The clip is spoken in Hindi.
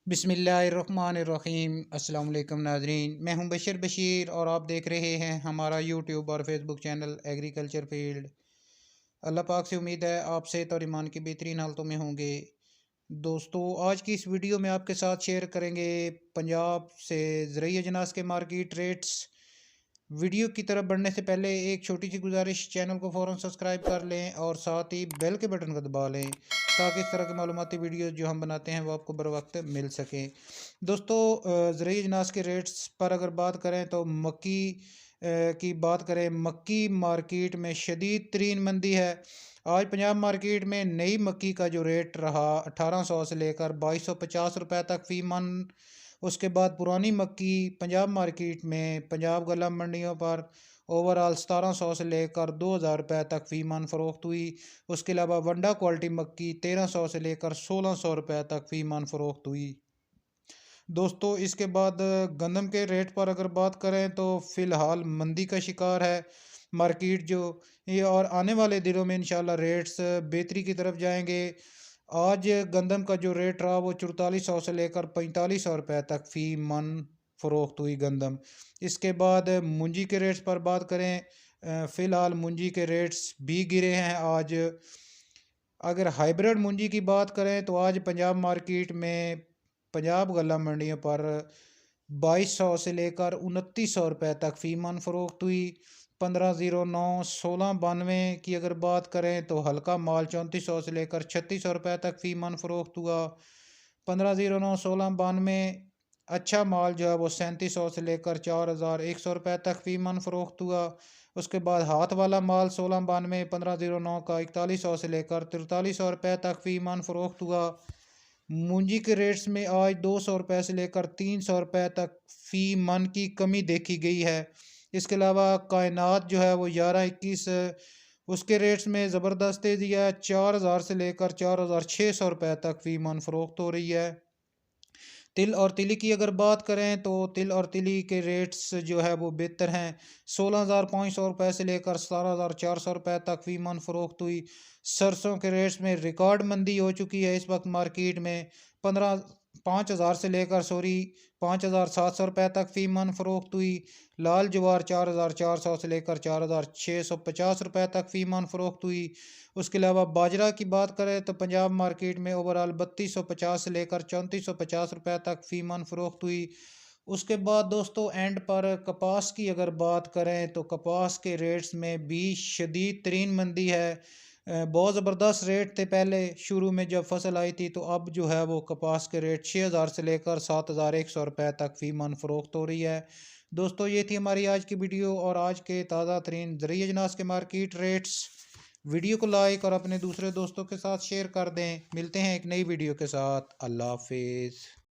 बिस्मिल्लाहिर्रहमानिर्रहीम। अस्सलाम वालेकुम नाजरीन, मैं हूं बशीर और आप देख रहे हैं हमारा यूट्यूब और फेसबुक चैनल एग्रीकल्चर फील्ड। अल्लाह पाक से उम्मीद है आप सेहत और ईमान की बेहतरीन हालतों में होंगे। दोस्तों, आज की इस वीडियो में आपके साथ शेयर करेंगे पंजाब से ज़रूरी अजनास के मार्केट रेट्स। वीडियो की तरफ बढ़ने से पहले एक छोटी सी गुजारिश, चैनल को फ़ौरन सब्सक्राइब कर लें और साथ ही बेल के बटन को दबा लें ताकि इस तरह की मालूमाती वीडियो जो हम बनाते हैं वो आपको बर वक्त मिल सकें। दोस्तों, ज़रूरी अजनास के रेट्स पर अगर बात करें तो मक्की की बात करें, मक्की मार्केट में शदीद तरीन मंदी है। आज पंजाब मार्केट में नई मक्की का जो रेट रहा 1800 से लेकर 2250 रुपये तक फ़ी मन। उसके बाद पुरानी मक्की पंजाब मार्केट में पंजाब गला मंडियों पर ओवरऑल 1700 से लेकर 2000 रुपये तक फ़ी मन फ़रोख्त हुई। उसके अलावा वंडा क्वालिटी मक्की 1300 से लेकर 1600 रुपये तक फ़ी मन फ़रोख्त हुई। दोस्तों, इसके बाद गंदम के रेट पर अगर बात करें तो फ़िलहाल मंदी का शिकार है मार्केट जो ये, और आने वाले दिनों में इंशाल्लाह रेट्स बेहतरी की तरफ जाएंगे। आज गंदम का जो रेट रहा वो 4400 से लेकर 4500 रुपये तक फ़ी मन फ़रोख्त हुई गंदम। इसके बाद मुंजी के रेट्स पर बात करें, फ़िलहाल मुंजी के रेट्स भी गिरे हैं आज। अगर हाइब्रिड मुंजी की बात करें तो आज पंजाब मार्केट में पंजाब गला मंडियों पर 2200 से लेकर 2900 रुपये तक फ़ी मन फ़रोख्त हुई। 1509 1692 की अगर बात करें तो हल्का माल 3400 से लेकर 3600 रुपये तक फ़ी मन फ़रोख्त हुआ। 1509 1692 अच्छा माल जो है वो 3700 से लेकर 4100 रुपये तक फ़ी मन फ़रोख्त हुआ। उसके बाद हाथ वाला माल 1692 1509 का 4100 से लेकर 4300 रुपये तक फ़ी मन फ़रोख्त हुआ। मूंजी के रेट्स में आज 200 रुपये से लेकर 300 रुपये तक फ़ी मन की कमी देखी गई है। इसके अलावा कायनात जो है वो 1121 उसके रेट्स में ज़बरदस्त तेज़ी है। 4000 से लेकर 4600 रुपये तक फ़ी मन फ़रोख्त हो रही है। तिल और तिली की अगर बात करें तो तिल और तिली के रेट्स जो है वो बेहतर हैं। 16,500 रुपये से लेकर 17,400 रुपये तक फ़ी मन फ़रोख्त हुई। सरसों के रेट्स में रिकॉर्ड मंदी हो चुकी है इस वक्त मार्केट में। 5,000 से लेकर 5,700 रुपये तक फ़ी मन फ़रोख्त हुई। लाल ज्वार 4,400 से लेकर 4,650 रुपये तक फ़ी मन फ़रोख्त हुई। उसके अलावा बाजरा की बात करें तो पंजाब मार्केट में ओवरऑल 3250 से लेकर 3450 रुपये तक फ़ी मन फ़रोख्त हुई। उसके बाद दोस्तों, एंड पर कपास की अगर बात करें तो कपास के रेट्स में भी शदीद तरीन मंदी है। बहुत ज़बरदस्त रेट थे पहले शुरू में जब फसल आई थी, तो अब जो है वो कपास के रेट 6000 से लेकर 7100 रुपये तक फ़ी मन फ़रोख्त हो रही है। दोस्तों, ये थी हमारी आज की वीडियो और आज के ताज़ा तरीन ज़रूरी अजनास के मार्केट रेट्स। वीडियो को लाइक और अपने दूसरे दोस्तों के साथ शेयर कर दें। मिलते हैं एक नई वीडियो के साथ। अल्लाह हाफिज़।